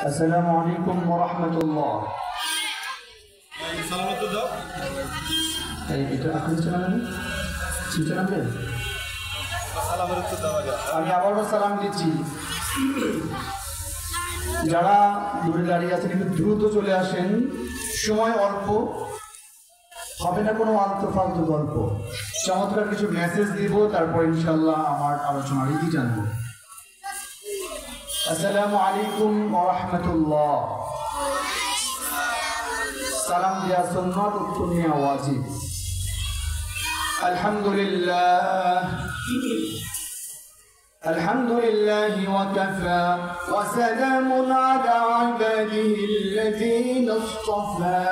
আসসালামু আলাইকুম ওয়া রাহমাতুল্লাহ। আমি আবারও সালাম দিচ্ছি। যারা দূরে দাঁড়িয়ে আছেন একটু দ্রুত চলে আসেন, সময় অল্প, হবে না কোনো আলতু ফালতু গল্প। চমৎকার কিছু মেসেজ দিব, তারপর ইনশাল্লাহ আমার আলোচনার ইতি জানবো। আসসালামু আলাইকুম ওয়া রাহমাতুল্লাহ। সালাম দিয়া সুন্নাত, উত্তর নেওয়া ওয়াজিব। আলহামদুলিল্লাহ আলহামদুলিল্লাহি ওয়া কাফা ওয়া সালামুন আলা ইবাদিহি আল্লাযীনা ইসতাফা।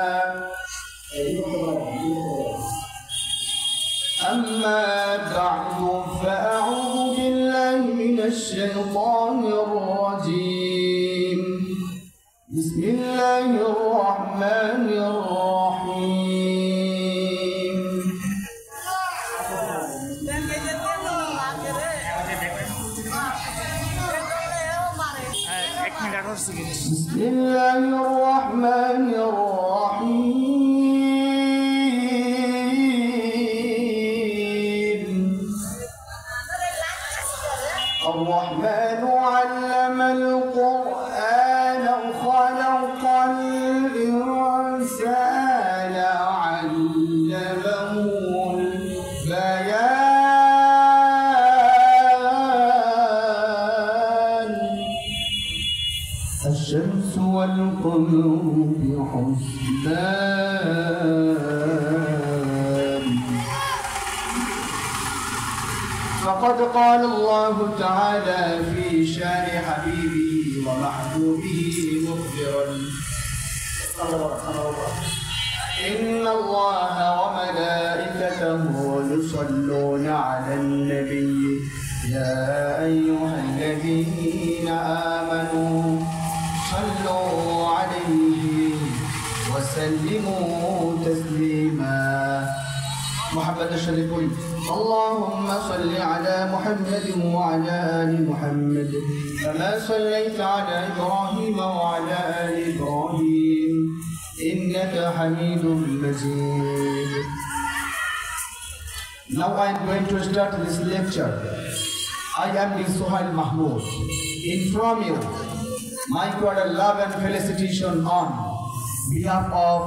أما بعد فأعوذ بالله من الشيطان الرجيم. بسم الله الرحمن الرحيم. بسم الله الرحمن الرحيم. الرحمن علم القرآن خلق الإنسان علمه البيان. الشمس والقمر بحسبان. فقد قال الله تعالى في شان حبيبه ومحبوبه مخبرا: إن الله وملائكته يصلون على النبي يا أيها الذين آمنوا صلوا عليه وسلموا تسليما. محمد الشريف اللهم صل على محمد وعلى آل محمد كما صليت على إبراهيم وعلى آل إبراهيم إنك حميد مجيد. Now I am going to start this lecture. I am Suhail Mahmood. Inform you my cordial love and felicitation on behalf of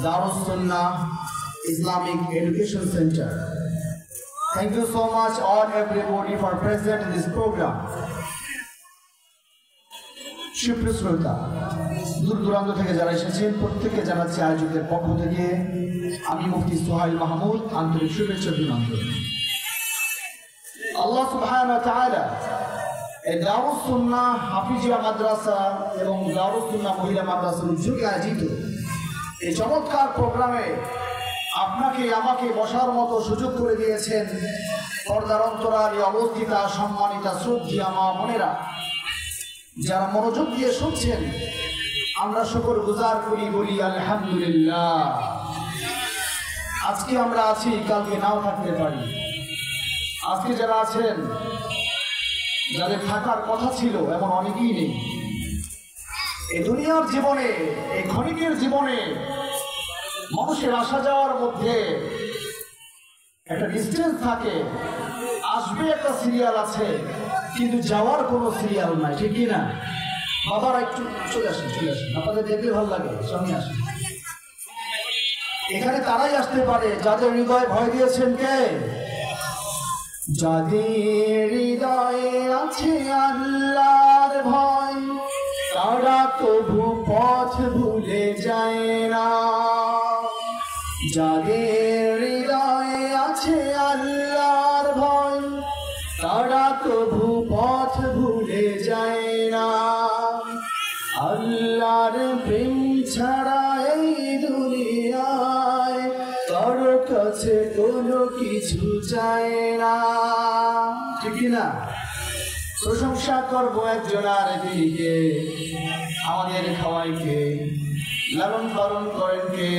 Darus Sunnah Islamic Education Center. Thank you so much all everybody for present in this program. সুপ্রিয় শ্রোতা, দূর দূরান্ত থেকে যারা এসেছেন প্রত্যেককে জানাচ্ছি আয়োজকের পক্ষ থেকে আমি মুফতি সুহাইল মাহমুদ আন্তরিক শুভেচ্ছা অভিনন্দন। আল্লাহ সুবহানাহু ওয়া তাআলা এই দারুস সুন্নাহ হাফিজিয়া মাদ্রাসা এবং দারুস সুন্নাহ মহিলা মাদ্রাসার উদ্যোগে আয়োজিত এই চমৎকার প্রোগ্রামে আপনাকে আমাকে বসার মতো সুযোগ করে দিয়েছেন। পর্দার অন্তরালে অবস্থিতা সম্মানিতা শ্রদ্ধেয়া মা বোনেরা, যারা মনোযোগ দিয়ে শুনছেন, আমরা শুকর গুজার করি, বলি আলহামদুলিল্লাহ। আজকে আমরা আছি, কালকে নাও থাকতে পারি। আজকে যারা আছেন, যাদের থাকার কথা ছিল, এমন অনেকেই নেই। এই দুনিয়ার জীবনে, এই ক্ষণিকের জীবনে মানুষের আসা যাওয়ার মধ্যে একটা ডিস্টেন্স থাকে। আসবে একটা সিরিয়াল আছে, কিন্তু যাওয়ার কোনো সিরিয়াল নাই, ঠিক কি না? বাবারা একটু চলে আসেন, আপনাদের দেখলে ভালো লাগে, সামনে আসেন। এখানে তারাই আসতে পারে যাদের হৃদয়ে ভয় দিয়েছেন কে? যাদের হৃদয়ে আছে আল্লাহর ভয়, তারা তবু পথ ভুলে যায় না। যাদের হৃদয়ে আছে আল্লাহর ভয়, তারা তবু পথ ভুলে যায় না। আল্লাহর প্রেম ছাড়া এই দুনিয়ায় কারো কাছে কোনো কিছু চায় না, ঠিক না? প্রশংসা করবো একজন আর দিকে, আমাদের খাওয়াইকে লালন পালন করেন কে?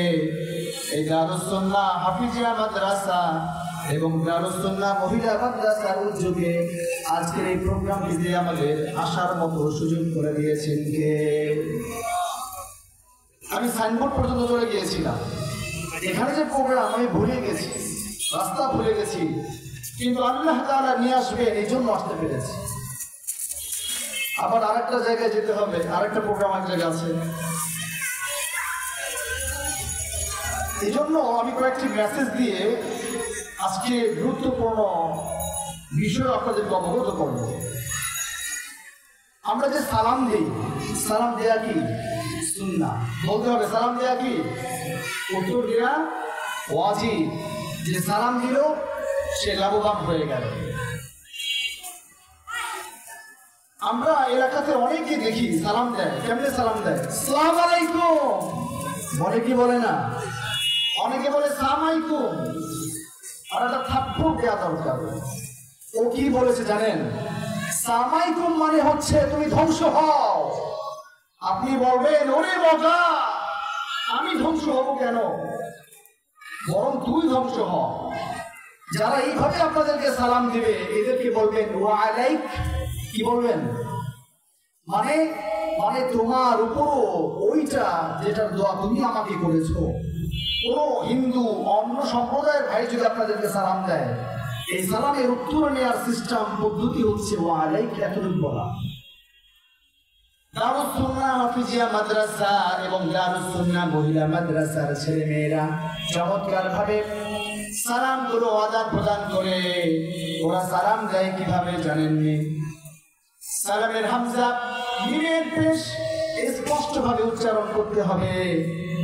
এই দারুস সুন্নাহ হাফিজিয়া মাদ্রাসা এবং দারুস সুন্নাহ মহিলা মাদ্রাসার উদ্যোগে আজকের এই প্রোগ্রামটিতে আমাদের আসার মতো সুযোগ করে দিয়েছেন কে? আমি সাইনবোর্ড পর্যন্ত চলে গিয়েছিলাম, এখানে যে প্রোগ্রাম আমি ভুলে গেছি, রাস্তা ভুলে গেছি, কিন্তু আল্লাহ তাআলা নিয়ে আসবেন এই জন্য আসতে পেরেছি। আবার আরেকটা জায়গায় যেতে হবে, আরেকটা প্রোগ্রাম এক জায়গায় আছে। এই জন্য আমি কয়েকটি মেসেজ দিয়ে আজকে গুরুত্বপূর্ণ বিষয় আপনাদেরকে অবগত করব। আমরা যে সালাম দিই, সালাম দেয়া কি সুন্নাহ? বলতে হবে সালাম দেয়া কি? উত্তর দেয়া ওয়াজিব। যে সালাম দিল সে লাভবান হয়ে গেল। আমরা এলাকাতে অনেকে দেখি সালাম দেয়, কেমনে সালাম দেয়? আসসালামু আলাইকুম বলে কি বলে না? অনেকে বলে সালাম আলাইকুম, আর একটা থাপ্পড় দেওয়া দরকার। ও কি বলেছে জানেন? সালাম আলাইকুম মানে হচ্ছে তুমি ধ্বংস হও। আপনি বলবেন ওরে মজা, আমি ধ্বংস হব কেন? বরং তুই ধ্বংস হ। যারা এইভাবে আপনাদেরকে সালাম দিবে এদেরকে বলবেন ওয়া আলাইক। কি বলবেন? মানে মানে তোমার উপরও ওইটা যেটার দোয়া তুমি আমাকে করেছো। কোনো হিন্দু অন্য সম্প্রদায়ের ভাই যদি আপনাদেরকে সালাম দেয়, এই সালামের উত্তর নেওয়ার সিস্টেম পদ্ধতি হচ্ছে ওয়া আলাইক এতটুকু বলা। দারুস সুন্নাহ হাফিজিয়া মাদ্রাসা এবং দারুস সুন্নাহ মহিলা মাদ্রাসার ছেলে মেয়েরা চমৎকার ভাবে সালাম গুলো আদান প্রদান করে। ওরা সালাম দেয় কিভাবে জানেননি? সালামের হামজা মিমের পেশ স্পষ্ট ভাবে উচ্চারণ করতে হবে।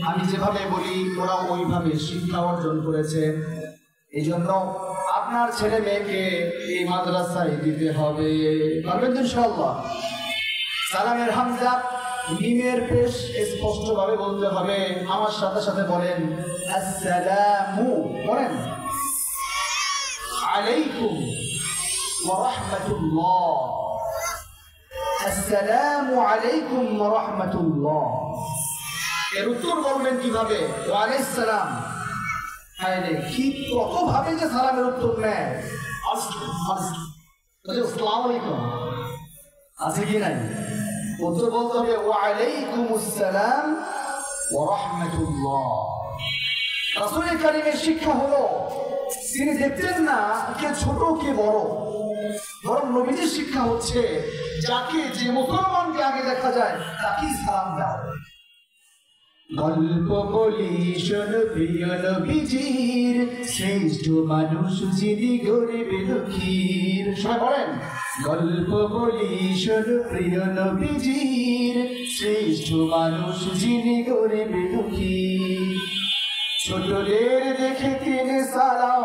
আমি যেভাবে বলি ওরা ওইভাবে শিক্ষা অর্জন করেছে। এই জন্য আপনার ছেলে মেয়েকে এই মাদ্রাসায় দিতে হবে। পারবেন তো ইনশাআল্লাহ? সালামের হামজা মিমের পেশ স্পষ্ট ভাবে বলতে হবে। আমার সাথে সাথে বলেন আসসালামু, বলেন আলাইকুম ওয়া রাহমাতুল্লাহ। আসসালামু আলাইকুম ওয়া রাহমাতুল্লাহ। এর উত্তর বলবেন কিভাবে? ওয়া আলাইহিস সালাম। আরে কি কত ভাবে যে সালামের উত্তর নেয়। আসসালামু আলাইকুম আছে কি নাই? উত্তর বলতে হবে ওয়া আলাইকুমুস সালাম ওয়া রাহমাতুল্লাহ। রাসূলের কারীমের শিক্ষা হলো তিনি দেখতেন না কে ছোট কে বড়, বরং নবীজির শিক্ষা হচ্ছে যাকে যে মুসলমানকে আগে দেখা যায় তাকেই সালাম দাও। গল্প বলি শোনো প্রিয় নবীজির, শ্রেষ্ঠ মানুষ যিনি গরিব দুঃখীর। সবাই বলেন গল্প বলি শোনো প্রিয় নবীজির, শ্রেষ্ঠ মানুষ যিনি গরিব দুঃখীর। ছোটদের দেখে তিনি সালাম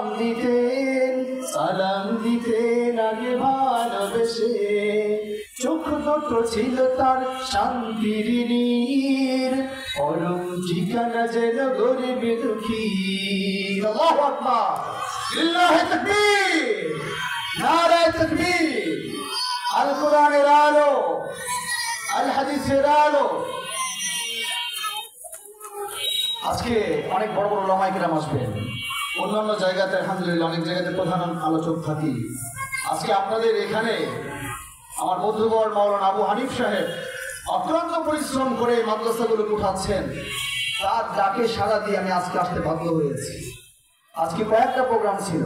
দিতেন আগে ভালোবেসে। চোখ দুটো ছিল তার শান্তির নীর, পরম ঠিকানা যেন গরিব দুঃখীর। আল্লাহু আকবার, লিল্লাহি তাকবীর, নারায়ে তাকবীর। আল কোরআনের আলো, আল হাদিসের আলো। আজকে অনেক বড় বড় উলামায়ে কেরাম আসবেন। অন্যান্য জায়গাতে আলহামদুলিল্লাহ অনেক জায়গাতে প্রধান আলোচক থাকি। আজকে আপনাদের এখানে আমার বন্ধুবর মাওলানা আবু হানিফ সাহেব অক্লান্ত পরিশ্রম করে মাদ্রাসাগুলোকে উঠাচ্ছেন। তার ডাকে সাড়া দিয়ে আমি আজকে আসতে বাধ্য হয়েছি। আজকে কয়েকটা প্রোগ্রাম ছিল,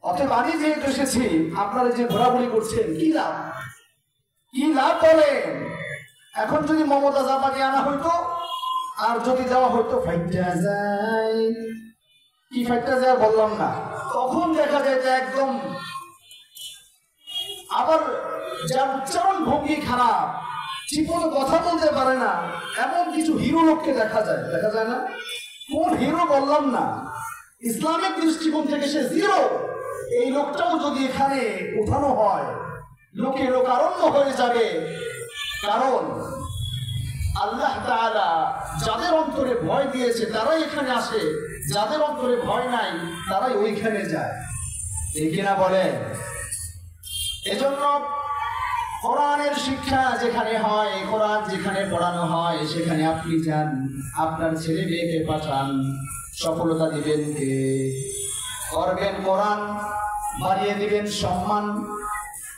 অতএব আমি যেহেতু এসেছি আপনারা যে ঘোরাঘুরি করছেন কি লাভ? কি লাভ বলেন? এখন যদি মমতাজ আপাকে আনা হইতো আর যদি দেওয়া হইতো ফাইটটা যায়, কি ফাইটটা যায় বললাম না, তখন দেখা যায় যে একদম আবার যার উচ্চারণ ভঙ্গি খারাপ, ঠিক মতো কথা বলতে পারে না, এমন কিছু হিরো লোককে দেখা যায় না? কোন হিরো বললাম না, ইসলামিক দৃষ্টিকোণ থেকে সে জিরো। এই লোকটাও যদি এখানে উঠানো হয় লোকে লোকারণ্য হয়ে যাবে। কারণ আল্লাহ তাআলা যাদের অন্তরে ভয় দিয়েছে তারাই এখানে আসে, যাদের অন্তরে ভয় নাই তারাই ওইখানে যায়। এই কিনা বলেন? এজন্য কোরআনের শিক্ষা যেখানে হয়, কোরআন যেখানে পড়ানো হয় সেখানে আপনি যান, আপনার ছেলে মেয়েকে পাঠান, সফলতা দিবেন কে? করবেন কোরআন, বাড়িয়ে দিবেন সম্মান।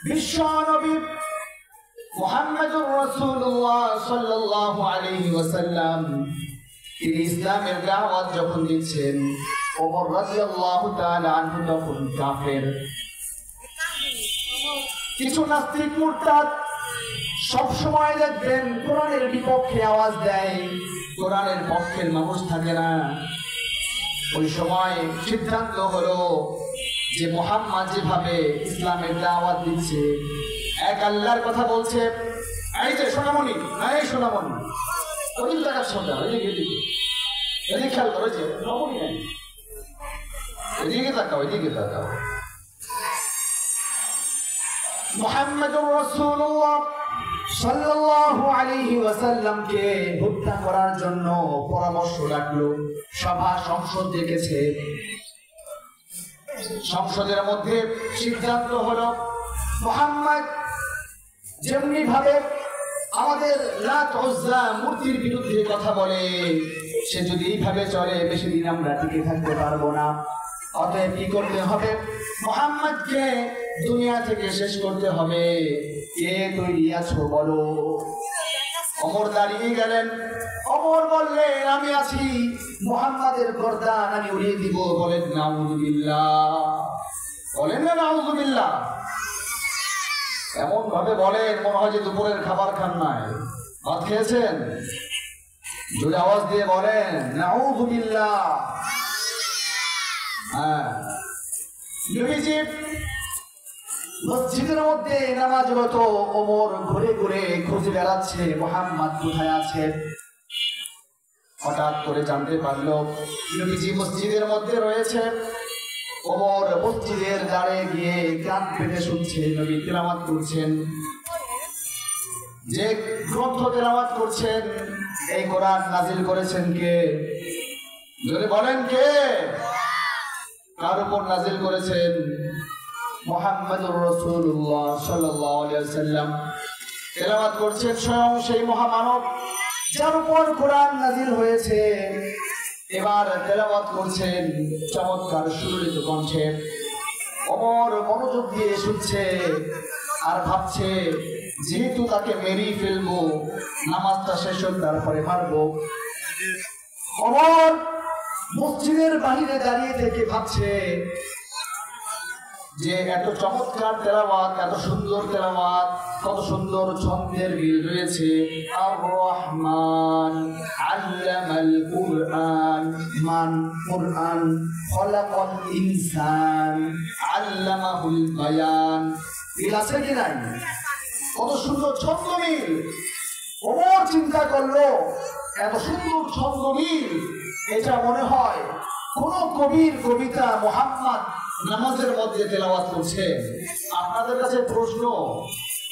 বিশ্ব নবী মুহাম্মদুর রাসূলুল্লাহ সাল্লাল্লাহু আলাইহি ওয়াসাল্লাম তিনি ইসলামের দাওয়াত যখন দিচ্ছেন, ওমর রাদিয়াল্লাহু তাআলা আনহু তখন কাফের। কিছু নাস্তিক মুরতাদ সব সময় দেখবেন কোরআনের বিপক্ষে আওয়াজ দেয়, কোরআনের পক্ষের মানুষ থাকে না। ওই সময় সিদ্ধান্ত হলো যে মুহাম্মদ যেভাবে ইসলামের দাওয়াত দিচ্ছে, এক আল্লাহর কথা বলছে, এই যে সোনামণি, এই সোনামণি, ওই জায়গার সোনা, এদিকে খেয়াল করো, যে রমণী নাই, এদিকে তাকাও, এদিকে তাকাও। মুহাম্মদুর রাসূলুল্লাহ সাল্লাল্লাহু আলাইহি ওয়াসাল্লামকে হত্যা করার জন্য পরামর্শ রাখলো, সভা সংসদ ডেকেছে। সংসদের মধ্যে সিদ্ধান্ত হলো মুহাম্মদ যেমনি ভাবে আমাদের লাত উজ্জা মূর্তির বিরুদ্ধে কথা বলে, সে যদি এইভাবে চলে বেশি দিন আমরা টিকে থাকতে পারবো না। অতএব কি করতে হবে? মুহাম্মদকে দুনিয়া থেকে শেষ করতে হবে। কে তৈরি আছো বলো? ওমর দাঁড়িয়ে গেলেন। ওমর বললেন, আমি আছি, মুহাম্মাদের গর্দান আমি উড়িয়ে দিব। বলেন নাউযুবিল্লাহ, বলেন না নাউযুবিল্লাহ। এমন ভাবে বলেন মনে হয় যে দুপুরের খাবার খান নাই, ভাত খেয়েছেন। জোরে আওয়াজ দিয়ে বলেন নাউযুবিল্লাহ। হ্যাঁ, নবীজি মসজিদের মধ্যে নামাজরত, ওমর ঘুরে ঘুরে খুঁজে বেড়াচ্ছে মুহাম্মদ কোথায় আছে। হঠাৎ করে জানতে পারলো নবীজি মসজিদের মধ্যে রয়েছে। ওমর মসজিদের দ্বারে গিয়ে কান পেতে শুনছে নবী তেলাওয়াত করছেন। যে গ্রন্থ তেলাওয়াত করছেন, এই কোরআন নাজিল করেছেন কে? যদি বলেন কে? কার উপর নাজিল করেছেন? মুহাম্মদুর রাসূলুল্লাহ সাল্লাল্লাহু আলাইহি ওয়াসাল্লাম। তেলাওয়াত করছেন স্বয়ং সেই মহামানব যার উপর কোরআন নাজিল হয়েছে। এবার তেলাওয়াত করছেন চমৎকার সুললিত কণ্ঠে। ওমর মনোযোগ দিয়ে শুনছে আর ভাবছে, যেহেতু তাকে মেরেই ফেলবো, নামাজটা শেষ হোক তারপরে মারবো। ওমর মসজিদের বাহিরে দাঁড়িয়ে থেকে ভাবছে যে এত চমৎকার তেলাওয়াত, এত সুন্দর তেলাওয়াত, কত সুন্দর ছন্দের মিল রয়েছে। আর রহমান আল্লামাল কুরআন, মান কুরআন, খলাকাল ইনসান আল্লামাহুল বায়ান। মিল আছে কি নাই? কত সুন্দর ছন্দ মিল। ওমর চিন্তা করলো, এত সুন্দর ছন্দ মিল, এটা মনে হয় কোন কবির কবিতা মুহাম্মদ নামাজের মধ্যে তেলাওয়াত করছে। আপনাদের কাছে প্রশ্ন,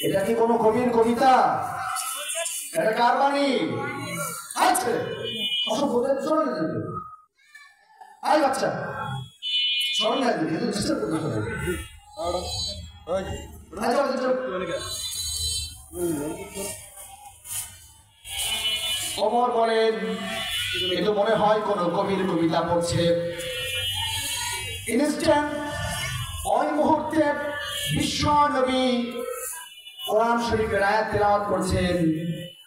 এটা কি কোনো কবির কবিতা? এটা কার বাণী? আছে অসভ্যদের চলে যাবে। আই বাচ্চা স্মরণ আছে, কিন্তু ডিস্টার্ব করতে হবে। ওমর বলেন, এটা মনে হয় কোন কবির কবিতা পড়ছে। ইনস্ট্যান্ট ওই মুহূর্তে বিশ্ব নবী কোরআন শরীফের আয়াত তেলাওয়াত করছেন।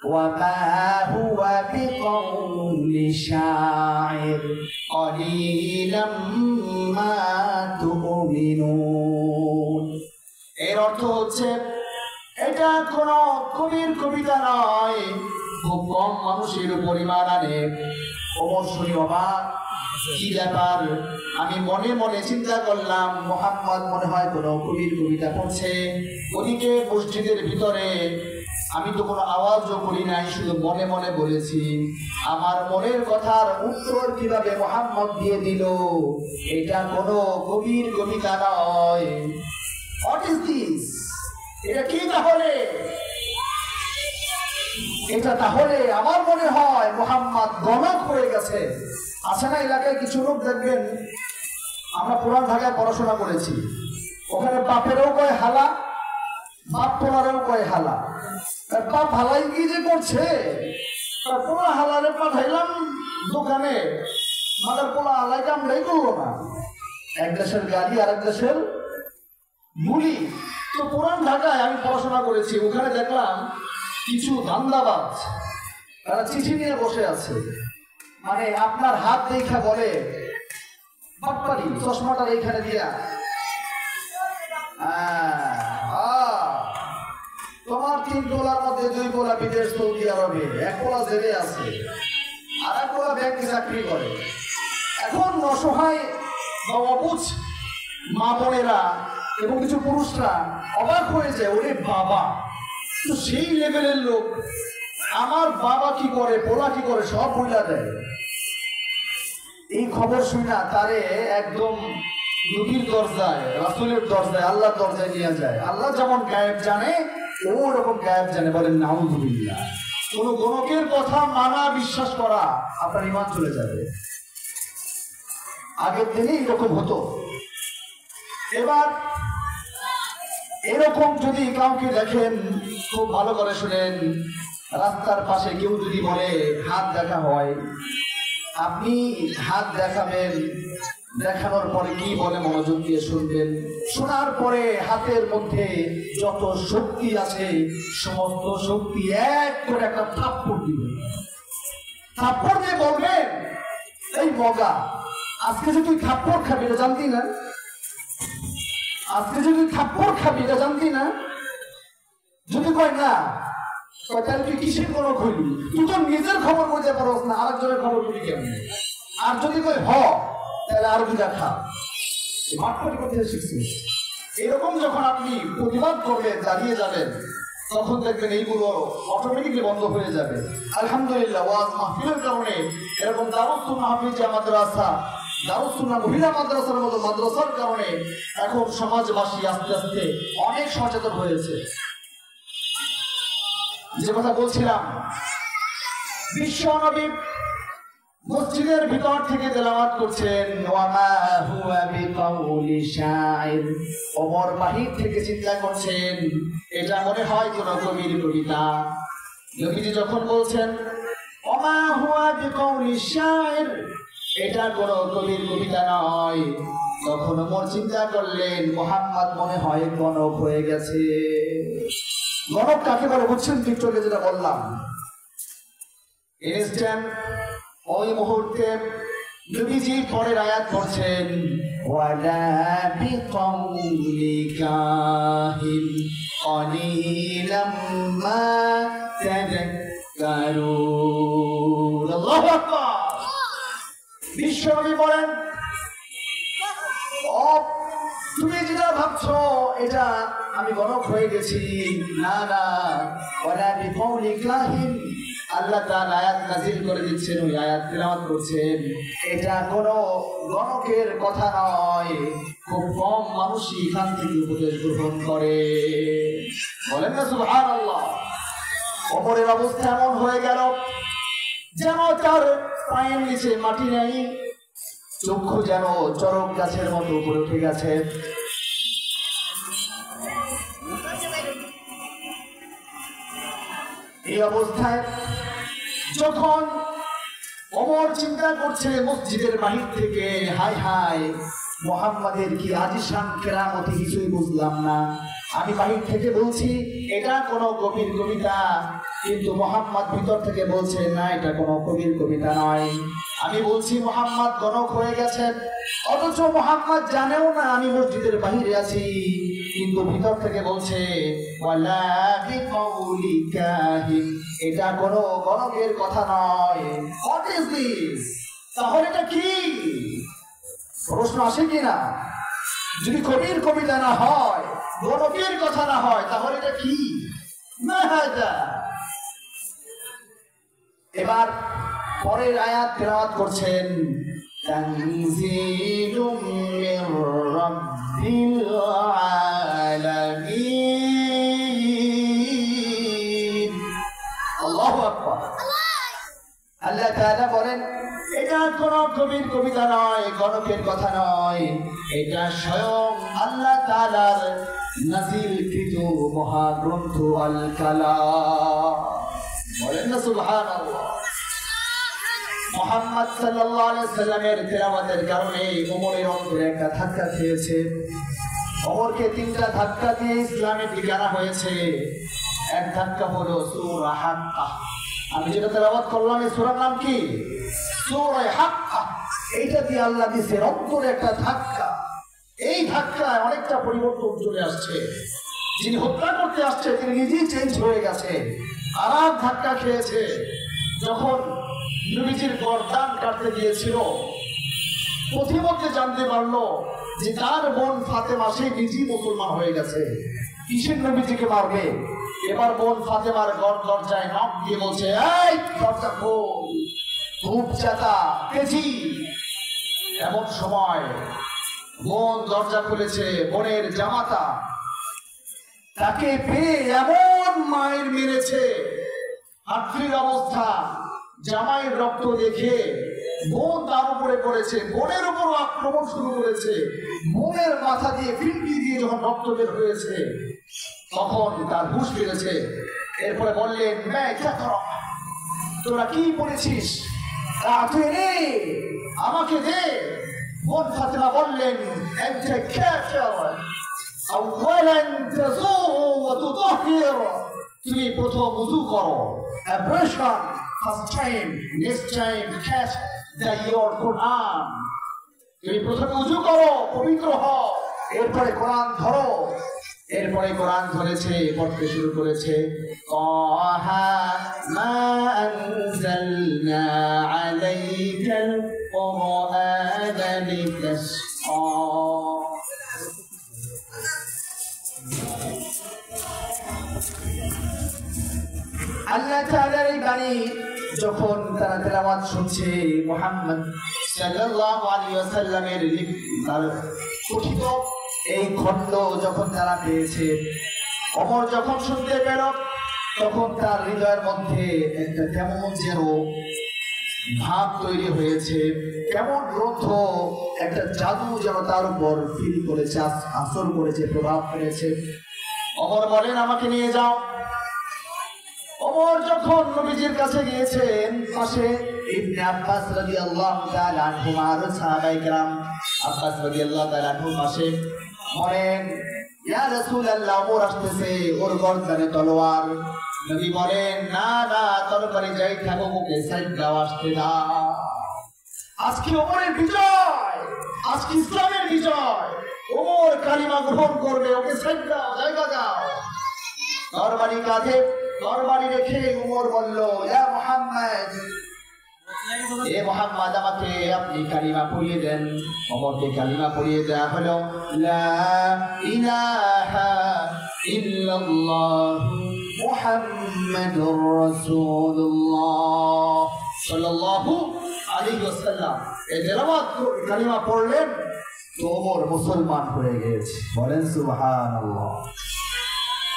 ওয়ামা হুয়া বিকাউলি শাইর কলিলাম মা তুমিনুন। এর অর্থ হচ্ছে এটা কোন কবির কবিতা নয়, খুব কম মানুষের পরিমাণ আনে। ওমর শুনি অবাক, কি ব্যাপার? আমি মনে মনে চিন্তা করলাম মুহাম্মদ মনে হয় কোনো কবির কবিতা পড়ছে। ওদিকে মসজিদের ভিতরে আমি তো কোনো আওয়াজও করি নাই, শুধু মনে মনে বলেছি। আমার মনের কথার উত্তর কিভাবে মুহাম্মদ দিয়ে দিল? এটা কোনো কবির কবিতা নয়। What is this? এটা কি তাহলে? এটা তাহলে আমার মনে হয় মুহাম্মদ গণক হয়ে গেছে। আছে না এলাকায় কিছু লোক দেখবেন, আমরা পুরান ঢাকায় পড়াশোনা করেছি, ওখানে বাপেরও কয় হালা, বাপ পোলারেও কয় হালা। বাপ হালাই কি যে করছে, পোলা হালারে পাঠাইলাম দোকানে, মাদের পোলা হালাইকে আমরাই করলো না। এক দেশের গালি আর এক দেশের বুলি। তো পুরান ঢাকায় আমি পড়াশোনা করেছি, ওখানে দেখলাম কিছু ধান্দাবাজ তারা চিঠি নিয়ে বসে আছে, মানে আপনার হাত দেখা বলে বাটপারি, চশমাটার এইখানে দিয়া তোমার 3 গোলার মধ্যে 2 গোলা বিদেশ সৌদি আরবে, 1 গোলা জেলে আছে আর 1 গোলা ব্যাংকে চাকরি করে। এখন অসহায় বা অবুঝ মা বোনেরা এবং কিছু পুরুষরা অবাক হয়ে যায়, ওরে বাবা, তো সেই লেভেলের লোক আমার বাবা কি করে, পোলা কি করে সব বইলা দেয়। এই খবর শুনা তারে একদম নবীর দরজায়, রাসূলের দরজায়, আল্লাহর দরজায় নিয়ে যায়। আল্লাহ যেমন গায়েব জানে ওরকম গায়েব জানে, বলেন নাউযুবিল্লাহ। কোন গণকের কথা মানা বিশ্বাস করা আপনার ঈমান চলে যাবে। আগের দিনে এরকম হতো। এবার এরকম যদি কাউকে দেখেন, খুব ভালো করে শুনেন, রাস্তার পাশে কেউ যদি বলে হাত দেখা হয়, আপনি হাত দেখাবেন, দেখানোর পরে কি বলে মনোযোগ দিয়ে শুনবেন। শোনার পরে হাতের মধ্যে যত শক্তি আছে সমস্ত শক্তি এক করে একটা থাপ্পড় দিবেন। থাপ্পড় দিয়ে বলবেন, এই মগা, আজকে যে তুই থাপ্পড় খাবি এটা জানতি না? আজকে যে তুই থাপ্পড় খাবি এটা জানতি না? যদি কয় না, তাহলে তুই কিসের গণক হইলি? তুই তো নিজের খবর বলতে পারস না, আরেকজনের খবর বলি কেমন? আর যদি কয় হ, তাহলে আরো দুটা খা। মাঠপাটি করতে শিখছিস। এরকম যখন আপনি প্রতিবাদ করবেন, দাঁড়িয়ে যাবেন, তখন দেখবেন এইগুলো অটোমেটিকলি বন্ধ হয়ে যাবে। আলহামদুলিল্লাহ, ওয়াজ মাহফিলের কারণে এরকম দারুস সুন্নাহ হাফিজিয়া মাদ্রাসা, দারুস সুন্নাহ মহিলা মাদ্রাসার মতো মাদ্রাসার কারণে এখন সমাজবাসী আস্তে আস্তে অনেক সচেতন হয়েছে। যে কথা বলছিলাম, বিশ্ব নবী মসজিদের ভিতর থেকে তেলাওয়াত করছেন, ওয়ামা হুয়া বিকাউলি শাইর। ওমর বাহির থেকে চিন্তা করছেন, এটা মনে হয় কোন কবির কবিতা। নবীজি যখন বলছেন ওয়ামা হুয়া বিকাউলি শাইর, এটা কোন কবির কবিতা নয়, তখন ওমর চিন্তা করলেন মুহাম্মদ মনে হয় গণক হয়ে গেছে। গণক কাকে বলে বুঝছেন? টিকটকে যেটা বললাম, ইনস্ট্যান্ট ওই মুহূর্তে নবীজি পরের আয়াত পড়ছেন, ওয়ালা বিকাউলি কাহিন কলিলাম মা তাযাক্কারুন। আল্লাহু আকবার। বিশ্বনবী বলেন, ও তুমি যেটা ভাবছো এটা আমি গণক হয়ে গেছি, না না, ওয়ালা বিকাউলি কাহিন, আল্লাহ তাআলা আয়াত নাযিল করে দিচ্ছেন, ওই আয়াত তেলাওয়াত করছেন, এটা কোনো গণকের কথা নয়। খুব কম মানুষই এখান থেকে উপদেশ গ্রহণ করে, বলেন না সুবহানাল্লাহ। ওমরের অবস্থা এমন হয়ে গেল যেন তার পায়ের নিচে মাটি নেই, চক্ষু যেন চরক গাছের মতো উপরে উঠে গেছে। এই অবস্থায় যখন ওমর চিন্তা করছে মসজিদের বাহির থেকে, হাই হাই, মুহাম্মাদের কি আজিশান কেরামতি কিছুই বুঝলাম না। আমি বাহির থেকে বলছি এটা কোনো কবির কবিতা, কিন্তু মুহাম্মদ ভিতর থেকে বলছে না, এটা কোনো কবির কবিতা নয়। আমি বলছি মুহাম্মদ গণক হয়ে গেছেন, অথচ মুহাম্মদ জানেও না আমি মসজিদের বাহিরে আছি, কিন্তু ভিতর থেকে বলছে ওয়ালা বিকাউলি কাহিন, এটা কোনো গণকের কথা নয়। What is this? তাহলে এটা কি? প্রশ্ন আসে কিনা? যদি কবির কবিতা না হয়, গণকের কথা না হয়, তাহলে এটা কি? না হাজা। এবার পরের আয়াত তেলাওয়াত করছেন, তানজিলুম মির রাব্বিল আলামিন। আল্লাহু আকবার। আল্লাহ তাআলা বলেন, এটা কোন কবির কবিতা নয়, গণকের কথা নয়, এটা স্বয়ং আল্লাহ তাআলার নাযিলকৃত মহাগ্রন্থ আল কালাম। বলেন না সুবহানাল্লাহ। মুহাম্মদ সাল্লাল্লাহু আলাইহি সাল্লামের তেলাওয়াতের কারণে ওমরের অন্তরে একটা ধাক্কা খেয়েছে। ওমরকে 3টা ধাক্কা দিয়ে ইসলামের দিকে আনা হয়েছে। এক ধাক্কা হলো সূরা হাক্কা। আমি যেটা তেলাওয়াত করলাম এই সূরার নাম কি? সূরা হাক্কা। এইটা দিয়ে আল্লাহ দিয়েছে অন্তরে একটা ধাক্কা। এই ধাক্কায় অনেকটা পরিবর্তন চলে আসছে। যিনি হত্যা করতে আসছে তিনি নিজেই চেঞ্জ হয়ে গেছে। আর ধাক্কা খেয়েছে। যখন নবীজির গর্দান কাটতে গিয়েছিল, প্রতিমধ্যে জানতে পারলো যে তার বোন ফাতেমা সে নিজেই মুসলমান হয়ে গেছে। কিসের নবীজিকে মারবে? এবার বোন ফাতেমার দরজায় নক দিয়ে বলছে, এই দরজা খোল, খুব চেতা তেজি। এমন সময় বোন দরজা খুলেছে। বোনের জামাতা তাকে পেয়ে এমন মায়ের মেরেছে, হাতড়ির অবস্থা, জামাইয়ের রক্ত দেখে বোন তার উপরে পড়েছে, বোনের উপর আক্রমণ শুরু করেছে। বোনের মাথা দিয়ে ফিনকি দিয়ে যখন রক্ত বের হয়েছে তখন তার হুঁশ ফিরেছে। এরপরে বললেন, তোরা কি করেছিস? আমাকে দে। বোন ফাতেমা বললেন, তুমি প্রথম ওযু করো, ablution first time, next time catch your Quran। তুমি প্রথমে ওযু করো, পবিত্র হও, এরপরে কোরআন ধরো। এরপরে কোরআন ধরেছে, পড়তে শুরু করেছে। কাহা মা আনজালনা আলাইকাল কুরআনা লিতাশকা। আল্লাহ তাআলার এই বাণী যখন তারা তেলাওয়াত শুনছে, মুহাম্মদ সাল্লাল্লাহু আলাইহি ওয়াসাল্লামের তার কথিত এই খণ্ড যখন তারা পেয়েছে, ওমর যখন শুনতে পেল তখন তার হৃদয়ের মধ্যে একটা কেমন যেন ভাব তৈরি হয়েছে। কেমন গ্রন্থ, একটা জাদু যেন তার উপর ফিল করেছে, আসর করেছে, প্রভাব ফেলেছে। ওমর বলেন, আমাকে নিয়ে যাও। ওমর যখন নবীজির কাছে গিয়েছেন, পাশে ইবনে আব্বাস রাদিয়াল্লাহু তাআলা আনহুমা আর সাহাবায়ে কেরাম আব্বাস রাদিয়াল্লাহু তাআলা আনহুর পাশে বলেন, ইয়া রাসূলুল্লাহ, ওমর আসতেছে, ওর গর্দানে তলোয়ার। নবী বলেন, না না, তরবারি যাই থাকো, ওকে সাইড দাও, আসতে দাও। আজকে ওমরের বিজয়, আজকে ইসলামের বিজয়। ওমর কালিমা গ্রহণ করবে, ওকে সাইড দাও, জায়গা দাও। তরবারি কাঁধে তরবারি রেখে ওমর বলল, ইয়া মুহাম্মদ, এ মুহাম্মদ, আমাকে আপনি কালিমা পড়িয়ে দেন। ওমরকে কালিমা পড়িয়ে দেয়া হলো, লা ইলাহা ইল্লাল্লাহ মুহাম্মাদুর রাসূলুল্লাহ সাল্লাল্লাহু আলাইহি ওয়াসাল্লাম। এই তেলাওয়াত কালিমা পড়লেন তো ওমর মুসলমান হয়ে গেছে। বলেন সুবহানাল্লাহ।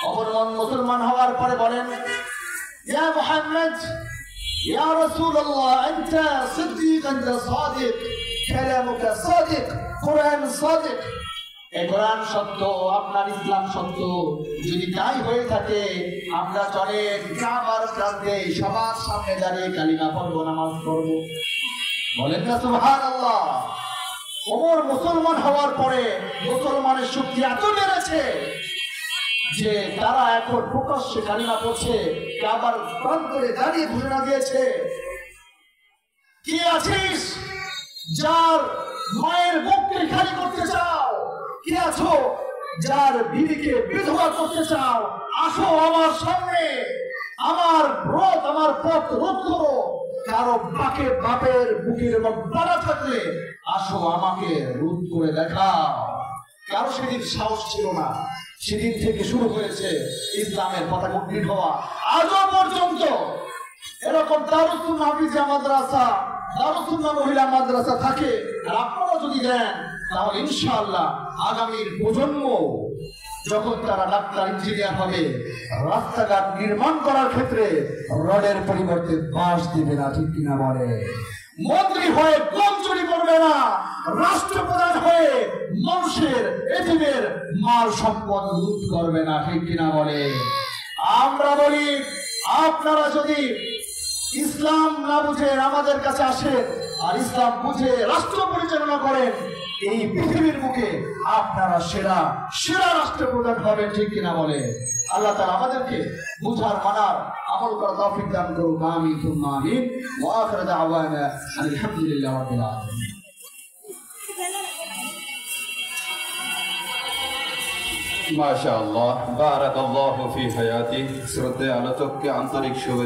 ওমর মুসলমান হওয়ার পরে বলেন, ইয়া মুহাম্মদ, ইয়া রাসূলুল্লাহ, আনতা সিদ্দিক, আনতা সাদিক, কালামুকা সাদিক, কুরআন সাদিক। এই কোরআন সত্য, আপনার ইসলাম সত্য। যদি তাই হয়ে থাকে, আমরা চলেন কাবার প্রান্তে সবার সামনে দাঁড়িয়ে কালিমা পড়বো, নামাজ পড়বো। বলেন না সুবহানাল্লাহ। ওমর মুসলমান হওয়ার পরে মুসলমানের শক্তি এত বেড়েছে যে তারা এখন প্রকাশ্যে কালিমা পড়ছে, কাবার প্রান্তরে দাঁড়িয়ে ঘোষণা দিয়েছে, কি আছিস যার মায়ের বুককে খালি করতে চাও? কি আছো যার বিবিকে বিধবা করতে চাও? আসো আমার সামনে, আমার পথ রোধ করো। কারো বাপের বুকের বাড়া থাকলে আসো, আমাকে রোধ করে দেখাও। কারো সেদিন সাহস ছিল না। সেদিন থেকে শুরু হয়েছে ইসলামের পতাকা উত্তীর্ণ হওয়া। আজও পর্যন্ত এরকম দারুস সুন্নাহ হাফিজিয়া মাদ্রাসা, দারুস সুন্নাহ মহিলা মাদ্রাসা থাকে। আর আপনারা যদি দেন তাহলে ইনশাআল্লাহ আগামীর প্রজন্ম যখন তারা ডাক্তার, ইঞ্জিনিয়ার হবে, রাস্তাঘাট নির্মাণ করার ক্ষেত্রে রডের পরিবর্তে বাঁশ দিবে না, ঠিক কিনা বলে? মন্ত্রী হয়ে গম চুরি করবে না, রাষ্ট্রপ্রধান হয়ে মানুষের এতিমের মাল সম্পদ লুট করবে না, ঠিক কিনা বলে? আমরা বলি, আপনারা যদি ইসলাম না বুঝে আমাদের কাছে আসেন আর ইসলাম বুঝে রাষ্ট্র পরিচালনা করেন, এই পৃথিবীর মুখে আপনারা সেরা সেরা রাষ্ট্রপ্রধান হবেন, ঠিক কিনা বলে? আল্লাহ তাআলা আমাদেরকে বুঝার মানার আমল করার তৌফিক দান করুন। আমিন সুম্মা আমিন। ওয়া আখিরু দাওয়ানা আলহামদুলিল্লাহি রাব্বিল আলামিন। মাশাআল্লাহ, বারাকাল্লাহু ফি হায়াতি। শ্রদ্ধেয় আলোচককে আন্তরিক শুভেচ্ছা।